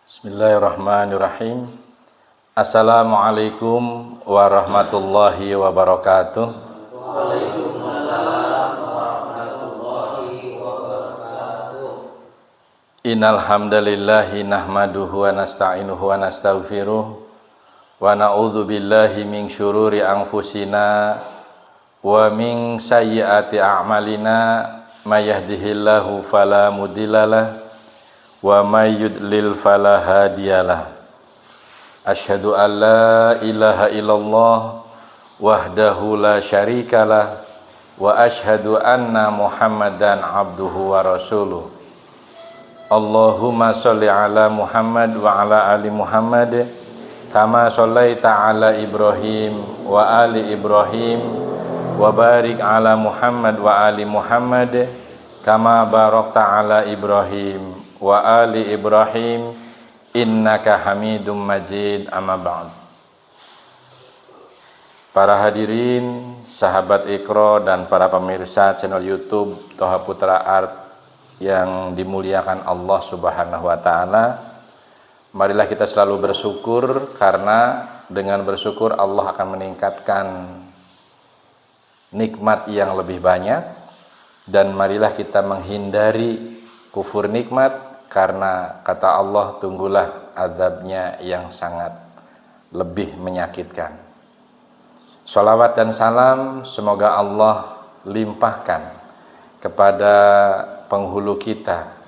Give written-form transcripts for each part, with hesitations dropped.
Bismillahirrahmanirrahim. Assalamualaikum warahmatullahi wabarakatuh. Waalaikumsalam warahmatullahi wabarakatuh. Innal hamdalillahi nahmaduhu wa nasta'inuhu wa nastaghfiruh wa na'udzu billahi min syururi anfusina wa min sayyiati a'malina may yahdihillahu fala mudhillalah wa may yudlil fala hadiyalah. Asyhadu an la ilaha illallah wahdahu la syarikalah wa asyhadu anna Muhammadan abduhu wa rasuluh. Allahumma sholli ala Muhammad wa ala ali Muhammad kama shallaita ala Ibrahim wa ali Ibrahim wa barik ala Muhammad wa ali Muhammad kama barakta ala Ibrahim wa ali Ibrahim innaka Hamidum Majid. Amma ba'd. Para hadirin, sahabat Iqra dan para pemirsa channel YouTube Toha Putra Art yang dimuliakan Allah Subhanahu wa taala, marilah kita selalu bersyukur, karena dengan bersyukur Allah akan meningkatkan nikmat yang lebih banyak, dan marilah kita menghindari kufur nikmat, karena kata Allah, tunggulah azabnya yang sangat lebih menyakitkan. Sholawat dan salam semoga Allah limpahkan kepada penghulu kita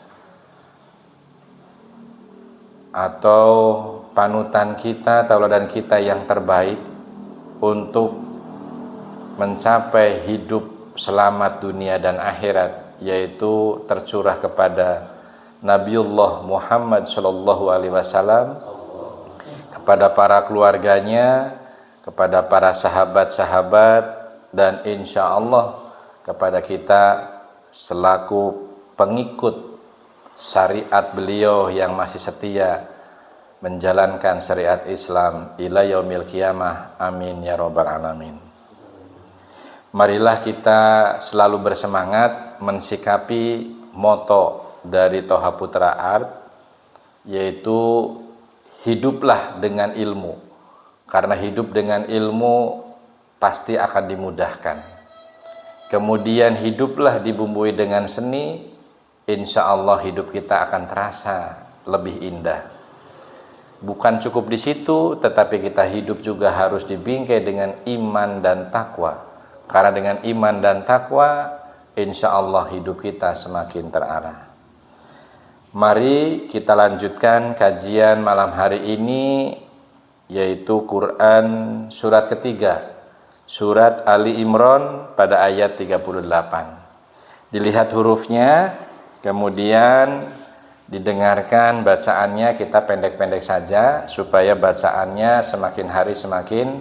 atau panutan kita, tauladan kita yang terbaik untuk mencapai hidup selamat dunia dan akhirat, yaitu tercurah kepada Nabiullah Muhammad sallallahu alaihi wasallam, kepada para keluarganya, kepada para sahabat-sahabat, dan insya Allah kepada kita selaku pengikut syariat beliau yang masih setia menjalankan syariat Islam ila yaumil qiyamah. Amin ya rabbal alamin. Marilah kita selalu bersemangat mensikapi moto dari Toha Putra Art, yaitu hiduplah dengan ilmu, karena hidup dengan ilmu pasti akan dimudahkan. Kemudian hiduplah dibumbui dengan seni, insya Allah hidup kita akan terasa lebih indah. Bukan cukup di situ, tetapi kita hidup juga harus dibingkai dengan iman dan takwa, karena dengan iman dan takwa insya Allah hidup kita semakin terarah. Mari kita lanjutkan kajian malam hari ini, yaitu Quran surat ketiga, surat Ali Imran pada ayat 38. Dilihat hurufnya, kemudian didengarkan bacaannya. Kita pendek-pendek saja supaya bacaannya semakin hari semakin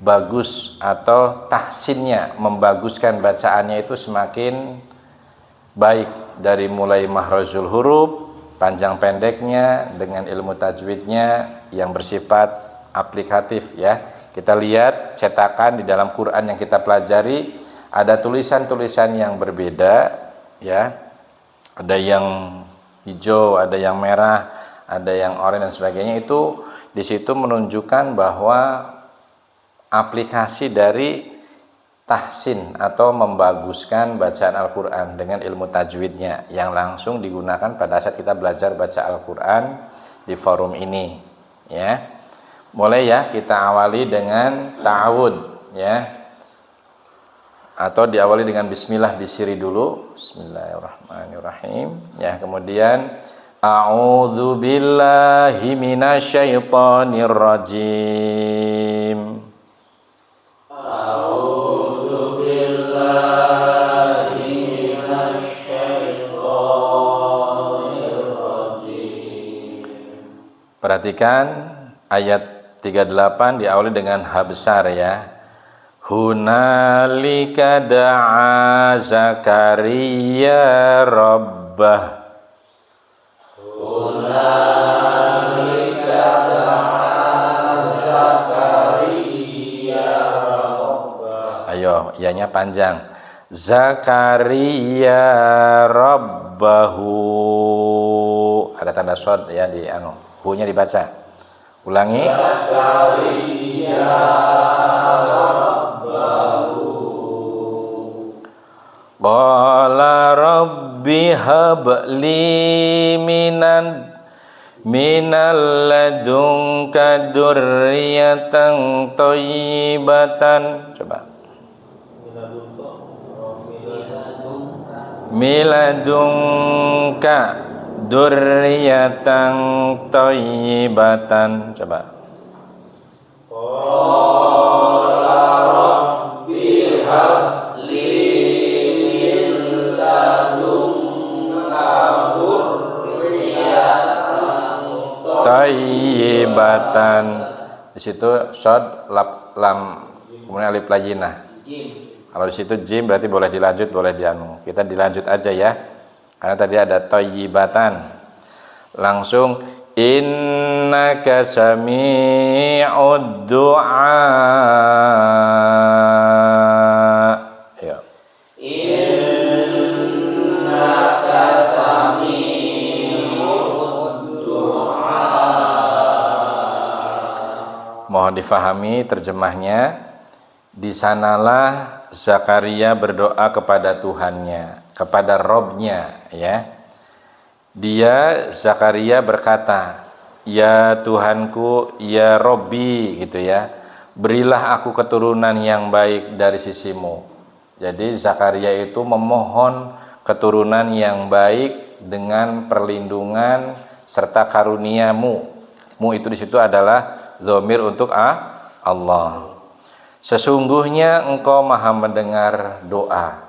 bagus, atau tahsinnya, membaguskan bacaannya itu semakin baik, dari mulai mahrajul huruf, panjang pendeknya, dengan ilmu tajwidnya yang bersifat aplikatif ya. Kita lihat cetakan di dalam Quran yang kita pelajari, ada tulisan-tulisan yang berbeda ya. Ada yang hijau, ada yang merah, ada yang oranye dan sebagainya. Itu di situ menunjukkan bahwa aplikasi dari tahsin atau membaguskan bacaan Al-Quran dengan ilmu tajwidnya yang langsung digunakan pada saat kita belajar baca Al-Quran di forum ini ya. Mulai ya, kita awali dengan ta'awud ya, atau diawali dengan bismillah, disiri dulu, bismillahirrahmanirrahim ya. Kemudian a'udzu billahi minasyaitonir rajim. Perhatikan ayat 38 diawali dengan ha besar ya. Hunalika da'a Zakaria rabbah. Hunalika da'a Zakaria rabbah. Ayo, ianya panjang. Zakaria rabbahu. Ada ada tanda shad ya di hu-nya dibaca. Ulangi. Qala rabbi hab li minal ladunka dzurriyyatan thayyibatan. Coba. Miladunka dzurriyyatan thayyibatan. Coba. Qala rabbi hab li min ladunka dzurriyyatan thayyibatan. Di situ shad lam kemudian alif layyinah. Kalau di situ jim berarti boleh dilanjut, boleh Kita dilanjut aja ya. Karena tadi ada thayyibatan. Langsung innaka sami'ud du'a. Ya. Innaka sami'ud du'a. Mohon difahami terjemahnya. Di sanalah Zakaria berdoa kepada Tuhannya, kepada Robnya, ya. Dia Zakaria berkata, ya Tuhanku, ya Robbi, gitu ya. Berilah aku keturunan yang baik dari sisimu. Jadi Zakaria itu memohon keturunan yang baik dengan perlindungan serta karuniamu. Mu itu di situ adalah dhamir untuk Allah. Sesungguhnya engkau maha mendengar doa.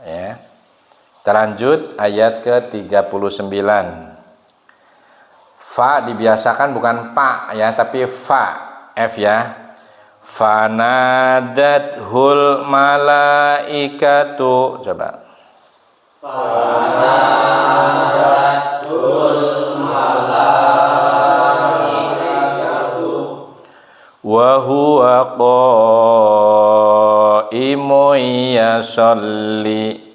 Ya. Kita lanjut ayat ke-39. Fa dibiasakan bukan pa ya, tapi fa, f ya. Fanadathul malaikatu. Coba. Fanadathul malaikatu wa huwa qa'imun yusalli.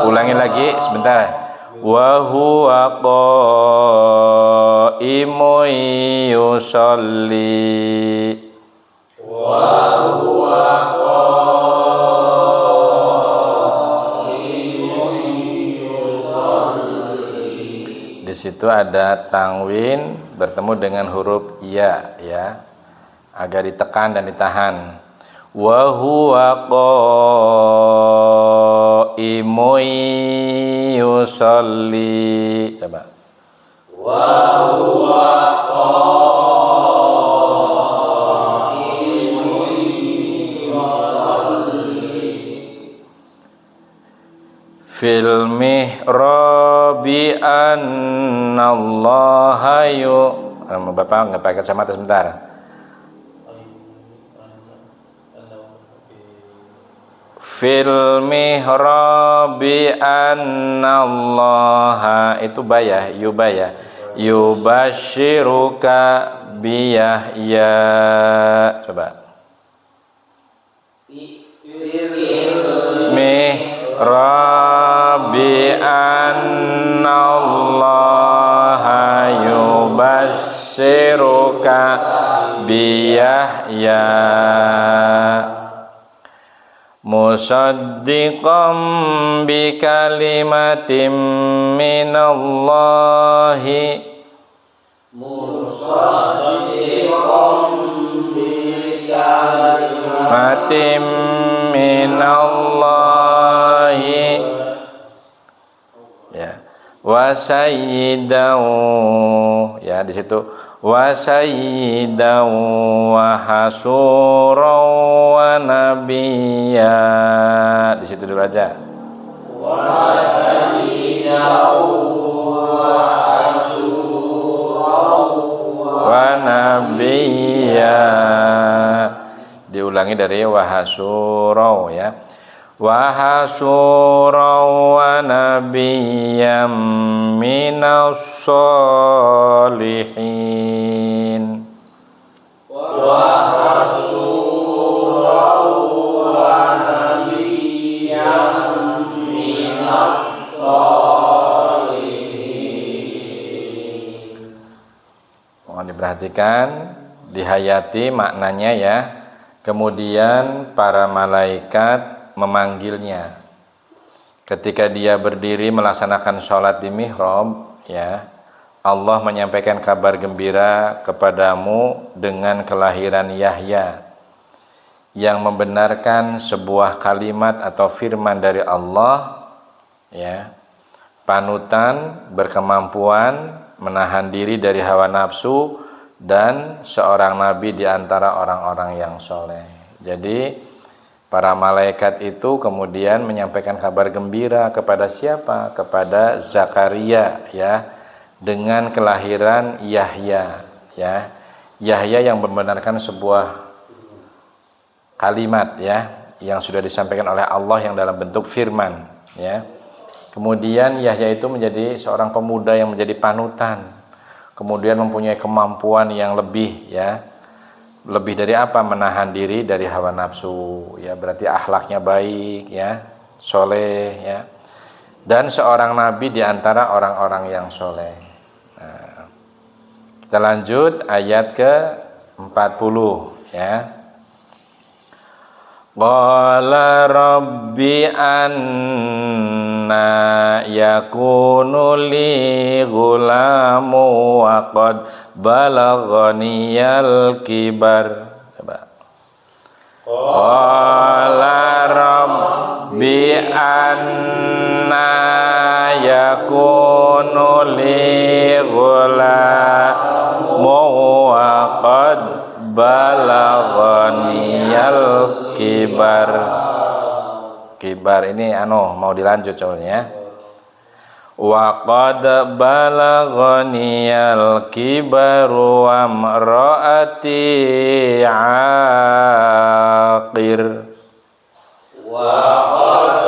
Ulangi lagi sebentar. Wa huwa qa'imun yusalli. wa huwa qa'imun yusalli. Di situ ada tanwin bertemu dengan huruf ya, ya, agar ditekan dan ditahan. Wa huwa qa'imun yusalli. Coba. Wa huwa qa'imun yusalli. Fil mihrabi annallaha Bapak nggak pakai kacamata sebentar. Fil mihrabi annallaha itu bayah, yubaya. Yubashiruka biyahya. Coba. Mihrabi annallaha yubashiruka biyahya musaddiqan bi kalimatin minallahi matim minallahi ya wa sayyidan ya di situ wa sayyidan wa hasuran wa nabiyya di situ dulu aja Wa sayyidan wa nabiyya diulangi dari wahasura ya wahasura wa nabiyyam minas sholihin perhatikan, dihayati maknanya ya. Kemudian para malaikat memanggilnya. Ketika dia berdiri melaksanakan sholat di mihrab, ya, Allah menyampaikan kabar gembira kepadamu dengan kelahiran Yahya yang membenarkan sebuah kalimat atau firman dari Allah, ya, panutan, berkemampuan menahan diri dari hawa nafsu, dan seorang nabi di antara orang-orang yang soleh. Jadi para malaikat itu kemudian menyampaikan kabar gembira kepada siapa? Kepada Zakaria, ya, dengan kelahiran Yahya, ya. Yahya yang membenarkan sebuah kalimat, ya, yang sudah disampaikan oleh Allah yang dalam bentuk firman, ya. Kemudian Yahya itu menjadi seorang pemuda yang menjadi panutan. Kemudian mempunyai kemampuan yang lebih, ya. Lebih dari apa? Menahan diri dari hawa nafsu, ya, berarti akhlaknya baik, ya, soleh, ya, dan seorang nabi di antara orang-orang yang soleh. Nah, kita lanjut ayat ke-40, ya. Qala rabbi anna yakunu li ghulamu wa qad balaghaniyal kibar. Coba. Qala rabbi anna yakunu li ghulamu wa qad balaghaniyal kibar. Kibar ini mau dilanjut soalnya. Wa qad balaghaniyal kibaru wa imraati aqir. Wa qad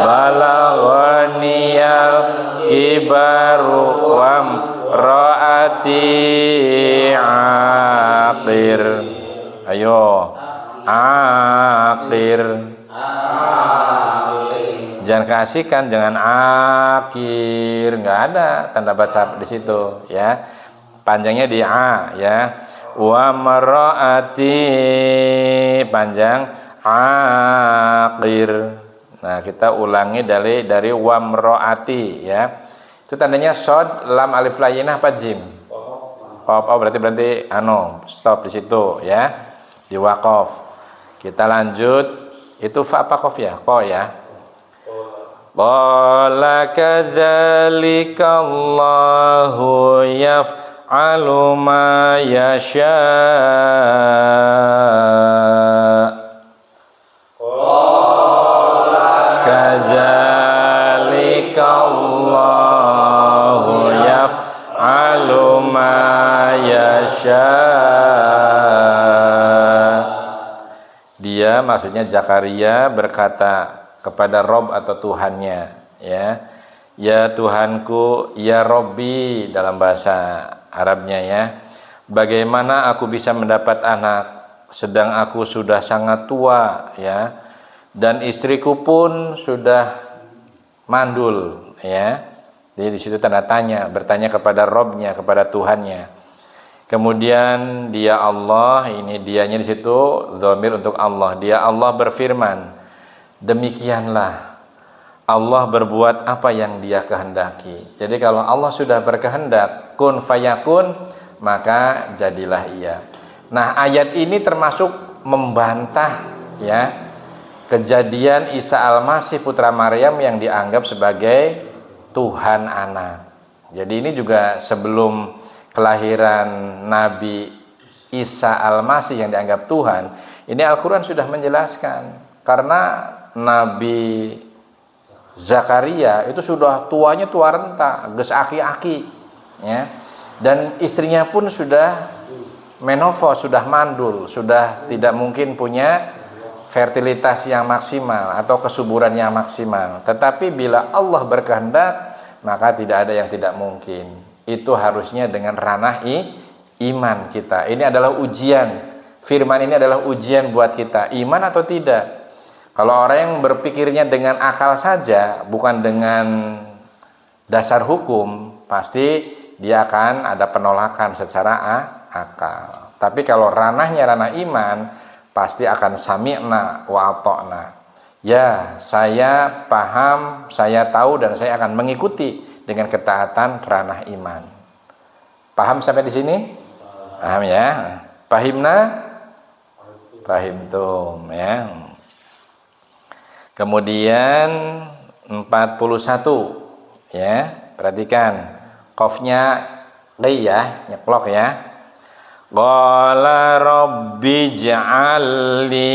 balaghaniyal kibaru wa imraati aqir. Ayo, aqir. Jangan keasikan, jangan akhir, nggak ada tanda baca di situ, ya. Panjangnya di a, ya. Wa mar'ati, panjang akhir. Nah, kita ulangi dari wa mar'ati, ya. Itu tandanya shad, lam, alif layyinah apa jim? Oh, berarti stop di situ, ya. Di waqaf. Kita lanjut, itu fa apa qaf ya? Ko, ya. Qala kadzalika Allahu yaf'alu ma yasha. Kadzalika Allahu yaf'alu ma yasha. Dia, maksudnya Zakaria, berkata kepada Rob atau Tuhannya, ya, ya Tuhanku, ya Robbi dalam bahasa Arabnya, ya, bagaimana aku bisa mendapat anak sedang aku sudah sangat tua, ya, dan istriku pun sudah mandul, ya. Jadi di situ tanda tanya, bertanya kepada Robnya, kepada Tuhannya. Kemudian dia Allah, ini dianya di situ dhamir untuk Allah. Dia Allah berfirman, demikianlah Allah berbuat apa yang dia kehendaki. Jadi kalau Allah sudah berkehendak kun fayakun, maka jadilah ia. Nah, ayat ini termasuk membantah, ya, kejadian Isa Al-Masih putra Maryam yang dianggap sebagai Tuhan anak. Jadi ini juga sebelum kelahiran Nabi Isa Al-Masih yang dianggap Tuhan, ini Al-Quran sudah menjelaskan. Karena Nabi Zakaria itu sudah tuanya tua renta, geus aki-aki, ya. Dan istrinya pun sudah menopause, sudah mandul, sudah tidak mungkin punya fertilitas yang maksimal atau kesuburan yang maksimal. Tetapi bila Allah berkehendak, maka tidak ada yang tidak mungkin. Itu harusnya dengan ranah iman kita. Ini adalah ujian. Firman ini adalah ujian buat kita, iman atau tidak. Kalau orang yang berpikirnya dengan akal saja, bukan dengan dasar hukum, pasti dia akan ada penolakan secara akal. Tapi kalau ranahnya ranah iman, pasti akan sami'na wa ata'na. Ya, saya paham, saya tahu, dan saya akan mengikuti dengan ketaatan ranah iman. Paham sampai di sini? Paham ya? Pahimna? Pahimtum ya. Kemudian 41 ya, perhatikan qafnya qi ya, nyeklok ya. Qala rabbi ij'alli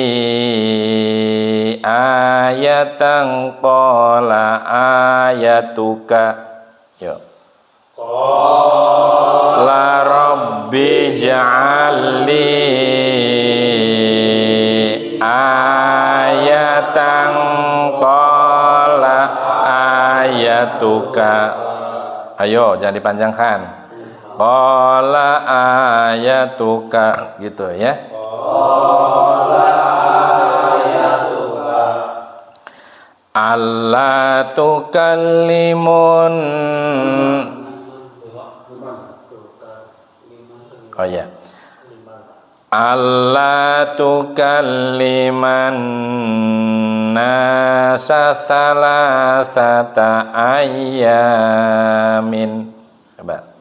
ayatan qala ayatuka. Yuk. Qala rabbi ij'alli ayatan qala ayatuka. Ayo, jangan dipanjangkan. Qala ayatuka gitu ya. Qala ayatuka alla tukallimun. Oh ya. Alla tukalliman nasa salasata ayyamin. Coba.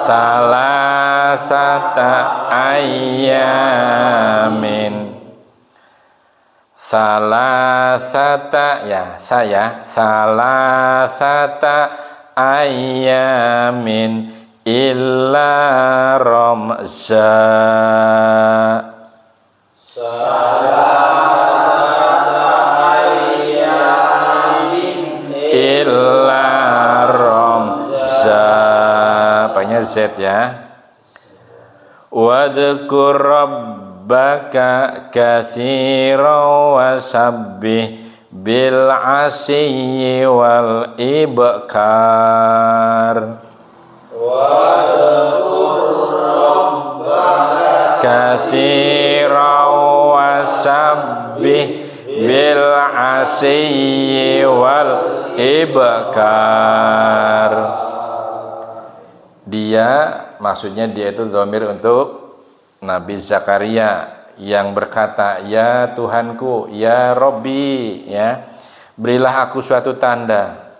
Salasata ayyamin. Salasata ya, saya salasata ayyamin illa ramza. salasata ayyamin Illa ramza. Apanya Z ya. Wadhkur rabbaka katsiran wasabbih bil asyi wal ibkar. Katsiran wasabbih bil asyi wal ibkar. Dia, maksudnya dia itu dhamir untuk Nabi Zakaria yang berkata, ya Tuhanku, ya Robbi, ya, berilah aku suatu tanda.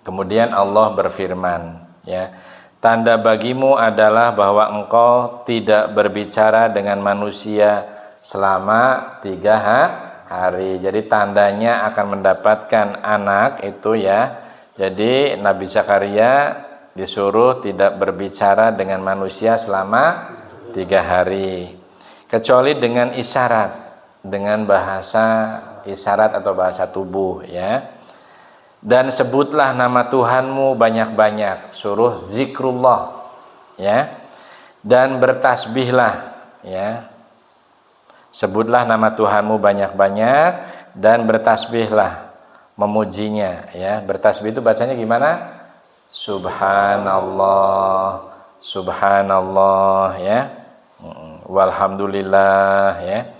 Kemudian Allah berfirman, ya, tanda bagimu adalah bahwa engkau tidak berbicara dengan manusia selama 3 hari. Jadi tandanya akan mendapatkan anak itu ya. Jadi Nabi Zakaria disuruh tidak berbicara dengan manusia selama 3 hari, kecuali dengan isyarat, dengan bahasa isyarat atau bahasa tubuh ya. Dan sebutlah nama Tuhanmu banyak-banyak, suruh zikrullah ya. Dan bertasbihlah ya. Sebutlah nama Tuhanmu banyak-banyak dan bertasbihlah, memujinya ya. Bertasbih itu bacanya gimana? Subhanallah, subhanallah ya. Walhamdulillah ya.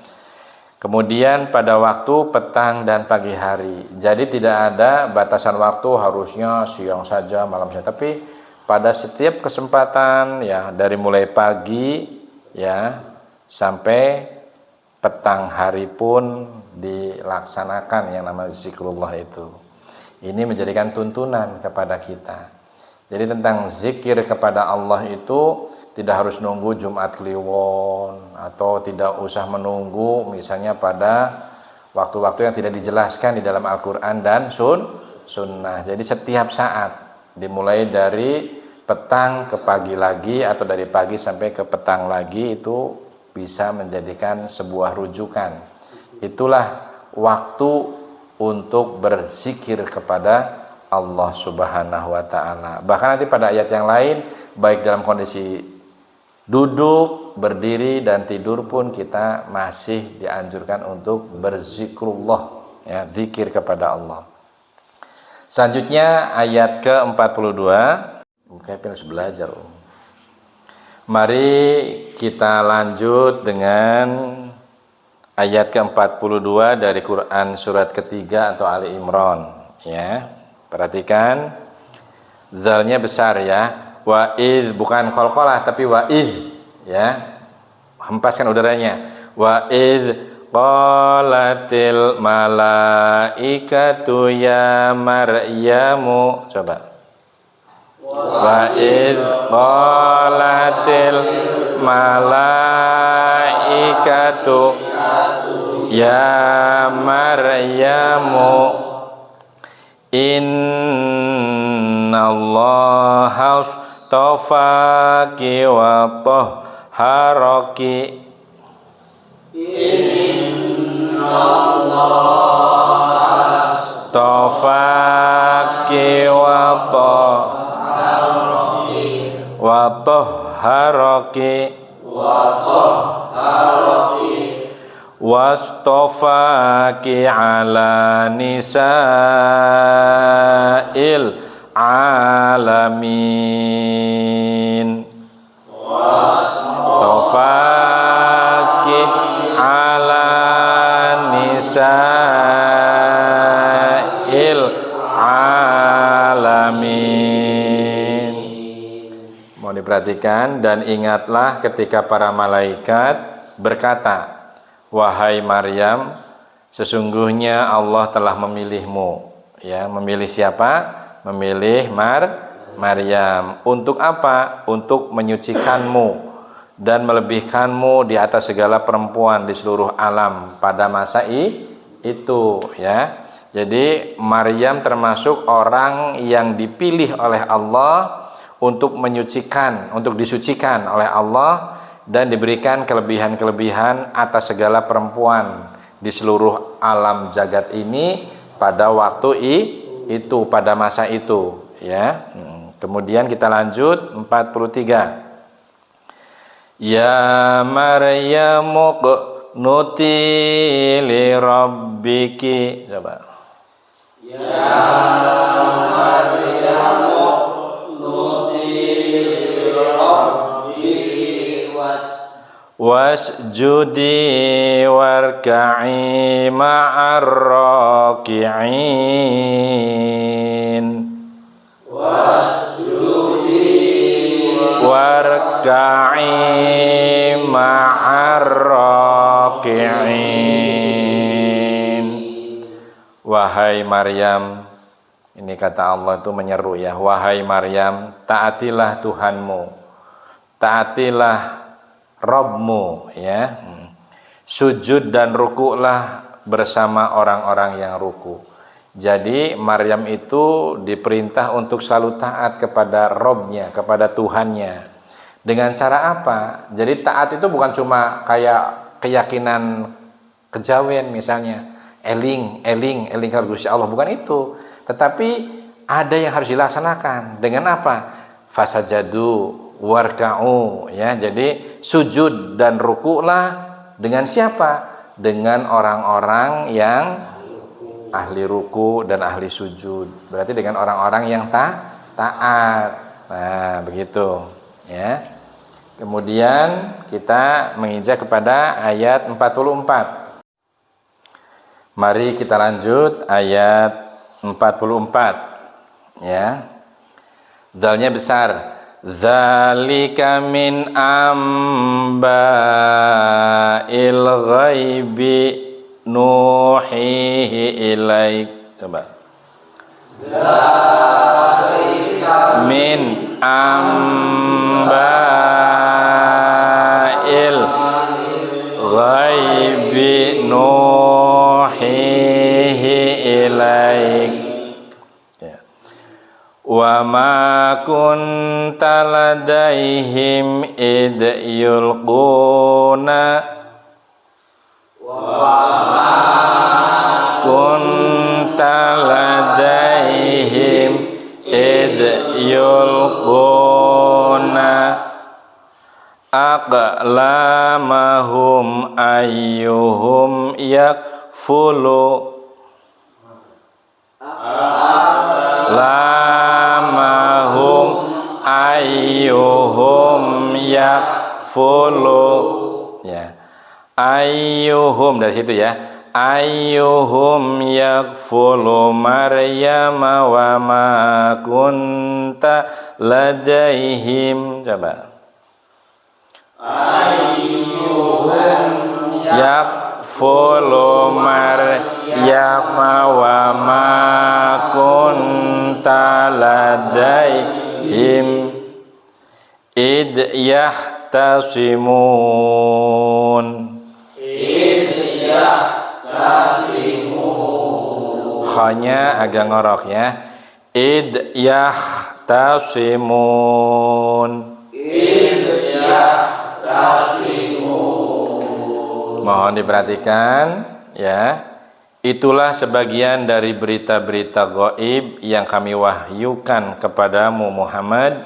Kemudian pada waktu petang dan pagi hari. Jadi tidak ada batasan waktu harusnya siang saja, malam saja. Tapi pada setiap kesempatan ya, dari mulai pagi ya sampai petang hari pun dilaksanakan yang namanya zikrullah itu. Ini menjadikan tuntunan kepada kita. Jadi tentang zikir kepada Allah itu tidak harus nunggu Jumat Kliwon atau tidak usah menunggu misalnya pada waktu-waktu yang tidak dijelaskan di dalam Al-Quran dan sunnah. Jadi setiap saat, dimulai dari petang ke pagi lagi atau dari pagi sampai ke petang lagi, itu bisa menjadikan sebuah rujukan. Itulah waktu untuk berzikir kepada Allah Subhanahu wa ta'ala. Bahkan nanti pada ayat yang lain, baik dalam kondisi duduk, berdiri, dan tidur pun kita masih dianjurkan untuk berzikrullah ya, zikir kepada Allah. Selanjutnya ayat ke-42. Mungkin harus belajar. Mari kita lanjut dengan ayat ke-42 dari Quran surat ketiga atau Ali Imran Ya, perhatikan zalnya besar ya. Wa id, bukan qalqalah tapi wa id ya. Hempaskan udaranya. Wa id qalatil malaikatu ya Maryamu. Coba. Wa id qalatil malaikatu ya Maryamu innallaha astafaki wa tahharaki. Innallaha astafaki wa tahharaki wastafaki ala nisa'il alamin. Wastafaki ala nisa'il alamin. Mau diperhatikan, dan ingatlah ketika para malaikat berkata, wahai Maryam, sesungguhnya Allah telah memilihmu. Ya, memilih siapa? Memilih Maryam. Untuk apa? Untuk menyucikanmu dan melebihkanmu di atas segala perempuan di seluruh alam pada masa itu. Ya, jadi Maryam termasuk orang yang dipilih oleh Allah untuk menyucikan, untuk disucikan oleh Allah dan diberikan kelebihan-kelebihan atas segala perempuan di seluruh alam jagat ini pada waktu itu, pada masa itu ya. Kemudian kita lanjut 43. Ya Maryamu qnuti li rabbiki. Coba. Ya Maryamu qnuti li rabbiki wasjudi warka'i ma'ar raki'in. Wasjudi warka'i ma'ar raki'in. Wahai Maryam, ini kata Allah itu menyeru ya, wahai Maryam, taatilah Tuhanmu, taatilah Rabbmu ya. Sujud dan rukuklah bersama orang-orang yang ruku. Jadi Maryam itu diperintah untuk selalu taat kepada Rabbnya, kepada Tuhannya. Dengan cara apa? Jadi taat itu bukan cuma kayak keyakinan kejawen misalnya, eling kalau Gusti Allah, bukan itu. Tetapi ada yang harus dilaksanakan. Dengan apa? Fasajadu warka'u ya. Jadi sujud dan rukuklah dengan siapa? Dengan orang-orang yang ahli ruku dan ahli sujud. Berarti dengan orang-orang yang taat. Nah, begitu ya. Kemudian kita menginjak kepada ayat 44. Mari kita lanjut ayat 44 ya. Dalnya besar. Dzalika min amba'il ghaibi nuhihi ilaik. Coba. Dzalika min amba'il ghaibi nuhihi ilaik. Wa ma kunta ladaihim id yulquna wa ma kunta ladaihim id yulquna aqlamahum ayyuhum yakfulu ayyuhum yakfulu ya. Ayyuhum dari situ ya. ayyuhum yakfulu Maryama wa ma kunta ladaihim. Coba. Ayyuhum yakfulu Maryama wa ma kunta ladaihim id yahtasimun. Khanya agak ngorok ya. Id yahtasimun. Mohon diperhatikan ya. Itulah sebagian dari berita-berita gaib yang kami wahyukan kepadamu Muhammad,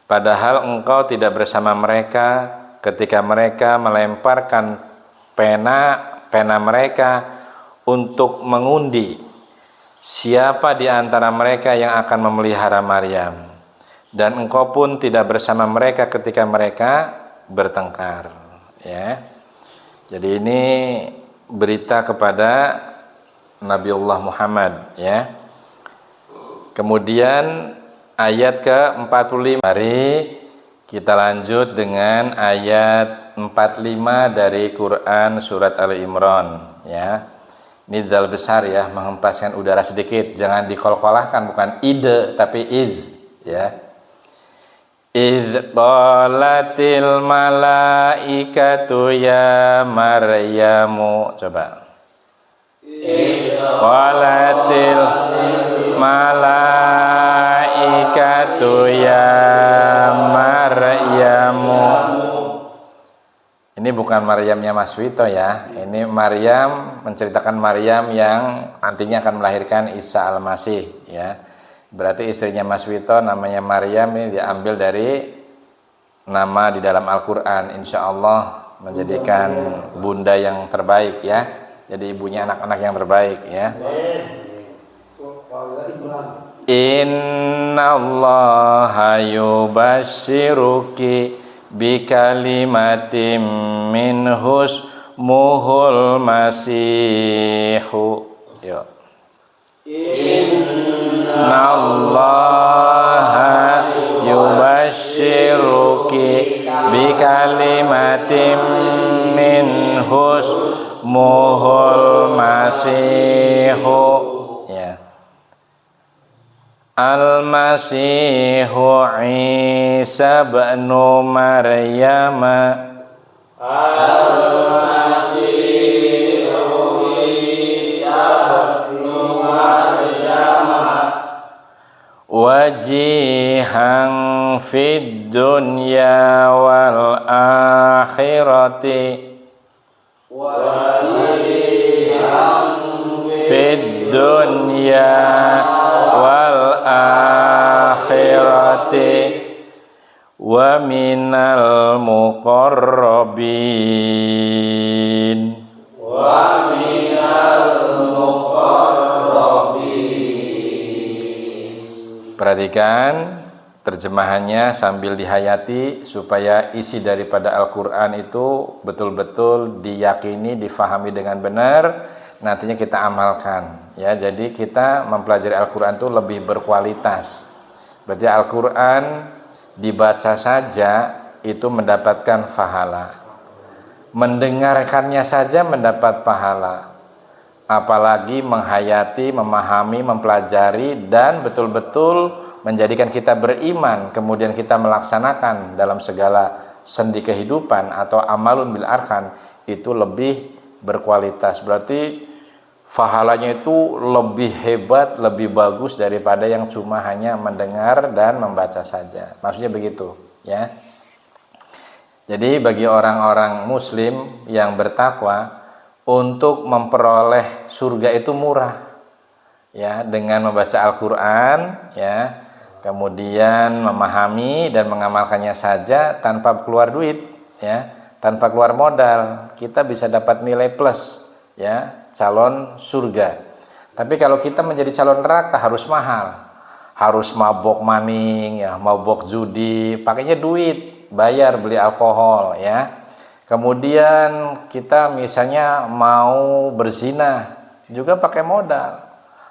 padahal engkau tidak bersama mereka ketika mereka melemparkan pena mereka untuk mengundi siapa di antara mereka yang akan memelihara Maryam, dan engkau pun tidak bersama mereka ketika mereka bertengkar ya. Jadi ini berita kepada Nabiullah Muhammad ya. Kemudian ayat ke-45. Mari kita lanjut dengan ayat 45 dari Quran surat Ali Imran ya. Ini dal besar ya, menghempaskan udara sedikit, jangan dikolkolahkan, bukan ide tapi id ya. Idh qalatil malaikatu ya Maryamu. Coba. Idh qalatil malaikatu ya Maryamu. Ini bukan Maryamnya Mas Wito ya. Ini Maryam, menceritakan Maryam yang nantinya akan melahirkan Isa Al-Masih ya. Berarti istrinya Mas Wito namanya Maryam, ini diambil dari nama di dalam Al-Quran. Insya Allah menjadikan bunda yang terbaik ya. Jadi ibunya anak-anak yang terbaik ya. Inna Allaha yubashiruki bikalimatim minhus muhul masihu. Yuk. Inna Allaha yubashiruki bikalimatim minhus muhul masihu ya. Al-Masihu Isa bin Maryam. Al-Masihu Isa bin Maryam wajihan fid dunya wal akhirati. Wajihan fid dunya wal akhirati wa minal muqarrabin. Wa minal muqarrabin. Perhatikan terjemahannya sambil dihayati supaya isi daripada Al-Quran itu betul-betul diyakini, difahami dengan benar, nantinya kita amalkan ya. Jadi kita mempelajari Al-Quran itu lebih berkualitas. Berarti Al-Quran dibaca saja itu mendapatkan pahala, mendengarkannya saja mendapat pahala, apalagi menghayati, memahami, mempelajari dan betul-betul menjadikan kita beriman, kemudian kita melaksanakan dalam segala sendi kehidupan atau amalun bil arkan, itu lebih berkualitas. Berarti pahalanya itu lebih hebat, lebih bagus daripada yang cuma hanya mendengar dan membaca saja. Maksudnya begitu ya. Jadi bagi orang-orang muslim yang bertakwa, untuk memperoleh surga itu murah ya, dengan membaca Al-Quran ya, kemudian memahami dan mengamalkannya saja tanpa keluar duit ya, tanpa keluar modal, kita bisa dapat nilai plus ya, calon surga. Tapi kalau kita menjadi calon neraka harus mahal, harus mabok maning ya, mabok judi, pakainya duit, bayar beli alkohol ya. Kemudian kita misalnya mau berzina juga pakai modal.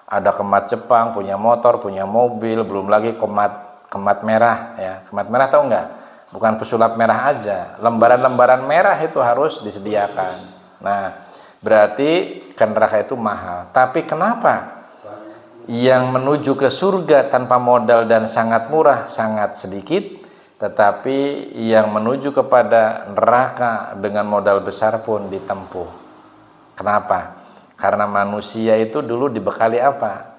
Ada kemat Jepang, punya motor, punya mobil, belum lagi kemat merah ya. Kemat merah tahu nggak? Bukan pesulap merah aja, lembaran-lembaran merah itu harus disediakan. Nah, berarti kan neraka itu mahal. Tapi kenapa yang menuju ke surga tanpa modal dan sangat murah sangat sedikit? Tetapi yang menuju kepada neraka dengan modal besar pun ditempuh. Kenapa? Karena manusia itu dulu dibekali apa?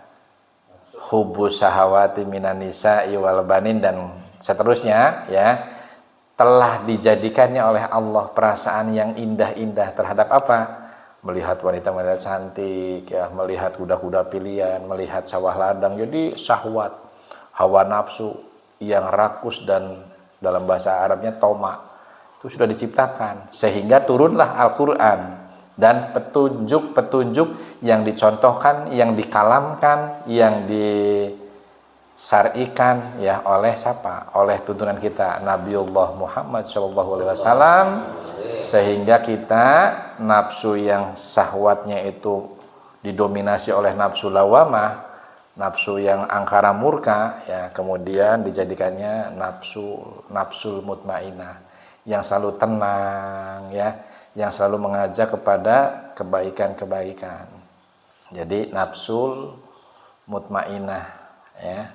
Hubbus syahawati minan nisa'i wal banin dan seterusnya ya. Telah dijadikannya oleh Allah perasaan yang indah-indah terhadap apa? Melihat wanita-wanita cantik ya, melihat kuda-kuda pilihan, melihat sawah ladang. Jadi syahwat, hawa nafsu yang rakus dan dalam bahasa Arabnya toma itu sudah diciptakan, sehingga turunlah Al-Quran dan petunjuk-petunjuk yang dicontohkan, yang dikalamkan, yang disar'ikan ya oleh siapa? Oleh tuntunan kita Nabiullah Muhammad SAW, sehingga kita nafsu yang syahwatnya itu didominasi oleh nafsu lawamah, nafsu yang angkara murka ya, kemudian dijadikannya nafsul mutmainah yang selalu tenang ya, yang selalu mengajak kepada kebaikan-kebaikan. Jadi nafsul mutmainah ya.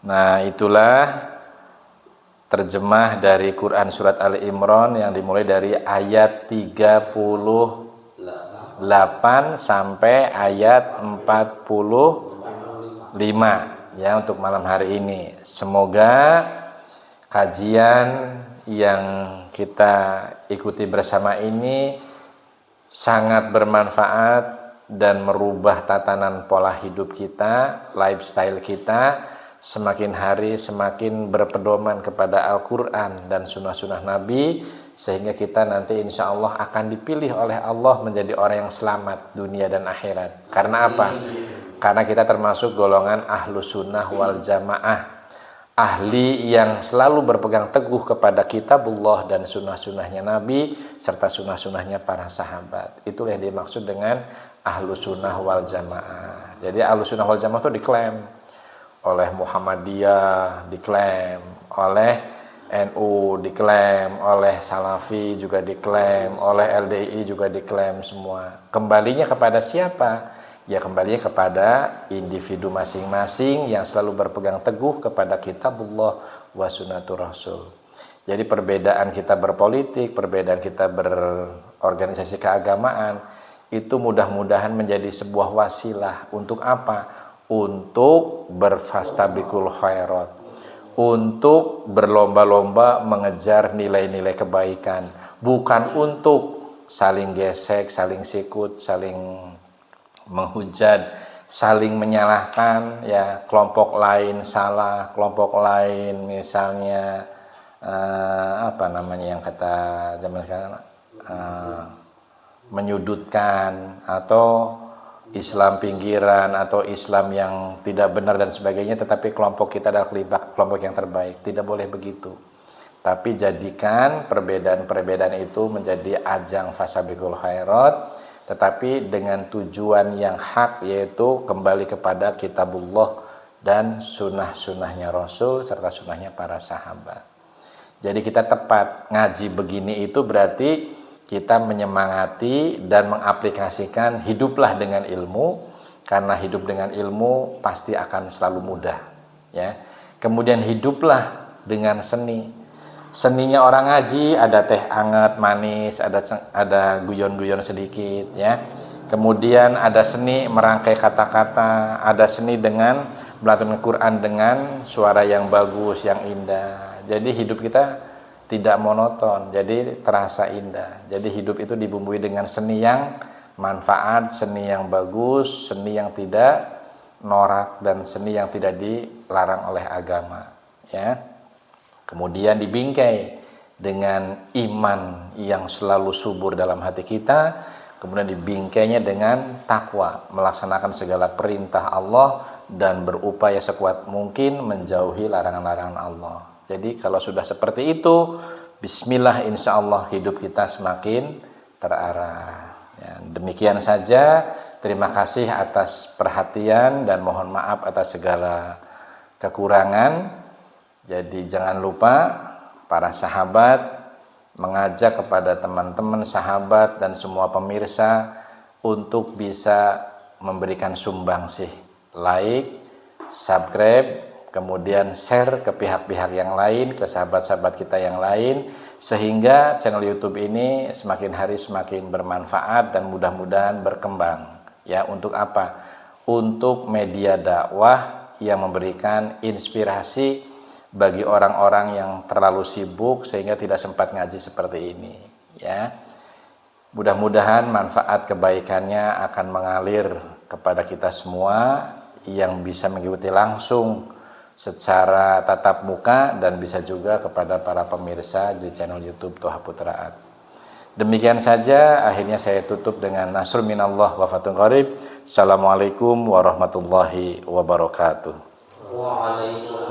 Nah, itulah terjemah dari Quran surat Ali Imran yang dimulai dari ayat 38 sampai ayat 45 ya untuk malam hari ini. Semoga kajian yang kita ikuti bersama ini sangat bermanfaat dan merubah tatanan pola hidup kita, lifestyle kita, semakin hari semakin berpedoman kepada Al-Quran dan sunnah-sunnah Nabi, sehingga kita nanti insya Allah akan dipilih oleh Allah menjadi orang yang selamat dunia dan akhirat. Karena apa? Karena kita termasuk golongan ahlu sunnah wal jamaah, ahli yang selalu berpegang teguh kepada kitabullah dan sunnah-sunnahnya Nabi serta sunnah-sunnahnya para sahabat. Itulah yang dimaksud dengan ahlu sunnah wal jamaah. Jadi ahlu sunnah wal jamaah itu diklaim oleh Muhammadiyah, diklaim oleh NU, diklaim oleh Salafi, juga diklaim oleh LDI, juga diklaim semua. Kembalinya kepada siapa? Ya kembalinya kepada individu masing-masing yang selalu berpegang teguh kepada kitabullah wa sunnatur rasul. Jadi perbedaan kita berpolitik, perbedaan kita berorganisasi keagamaan itu mudah-mudahan menjadi sebuah wasilah untuk apa? Untuk berfastabikul khairat, untuk berlomba-lomba mengejar nilai-nilai kebaikan, bukan untuk saling gesek, saling sikut, saling menghujat, saling menyalahkan ya, kelompok lain salah, kelompok lain misalnya apa namanya yang kata zaman sekarang menyudutkan, atau Islam pinggiran, atau Islam yang tidak benar dan sebagainya, tetapi kelompok kita adalah kelompok yang terbaik. Tidak boleh begitu. Tapi jadikan perbedaan-perbedaan itu menjadi ajang fasabiqul khairat, tetapi dengan tujuan yang hak, yaitu kembali kepada kitabullah dan sunnah-sunnahnya Rasul serta sunnahnya para sahabat. Jadi kita tepat ngaji begini itu berarti kita menyemangati dan mengaplikasikan hiduplah dengan ilmu, karena hidup dengan ilmu pasti akan selalu mudah ya. Kemudian hiduplah dengan seni. Seninya orang ngaji ada teh anget manis, ada guyon-guyon sedikit ya. Kemudian ada seni merangkai kata-kata, ada seni dengan melantunkan Quran dengan suara yang bagus, yang indah. Jadi hidup kita tidak monoton, jadi terasa indah. Jadi hidup itu dibumbui dengan seni yang manfaat, seni yang bagus, seni yang tidak norak, dan seni yang tidak dilarang oleh agama ya. Kemudian dibingkai dengan iman yang selalu subur dalam hati kita, kemudian dibingkainya dengan takwa, melaksanakan segala perintah Allah dan berupaya sekuat mungkin menjauhi larangan-larangan Allah. Jadi kalau sudah seperti itu, Bismillah, insya Allah hidup kita semakin terarah. Ya, demikian saja. Terima kasih atas perhatian dan mohon maaf atas segala kekurangan. Jadi jangan lupa para sahabat mengajak kepada teman-teman sahabat dan semua pemirsa untuk bisa memberikan sumbangsih, like, subscribe, kemudian share ke pihak-pihak yang lain, ke sahabat-sahabat kita yang lain, sehingga channel YouTube ini semakin hari semakin bermanfaat dan mudah-mudahan berkembang. Ya, untuk apa? Untuk media dakwah yang memberikan inspirasi bagi orang-orang yang terlalu sibuk sehingga tidak sempat ngaji seperti ini. Ya, mudah-mudahan manfaat kebaikannya akan mengalir kepada kita semua yang bisa mengikuti langsung secara tatap muka dan bisa juga kepada para pemirsa di channel YouTube Toha Putra. Demikian saja, akhirnya saya tutup dengan nasrun minallah wa fathun qarib. Assalamualaikum warahmatullahi wabarakatuh. Waalaikumsalam.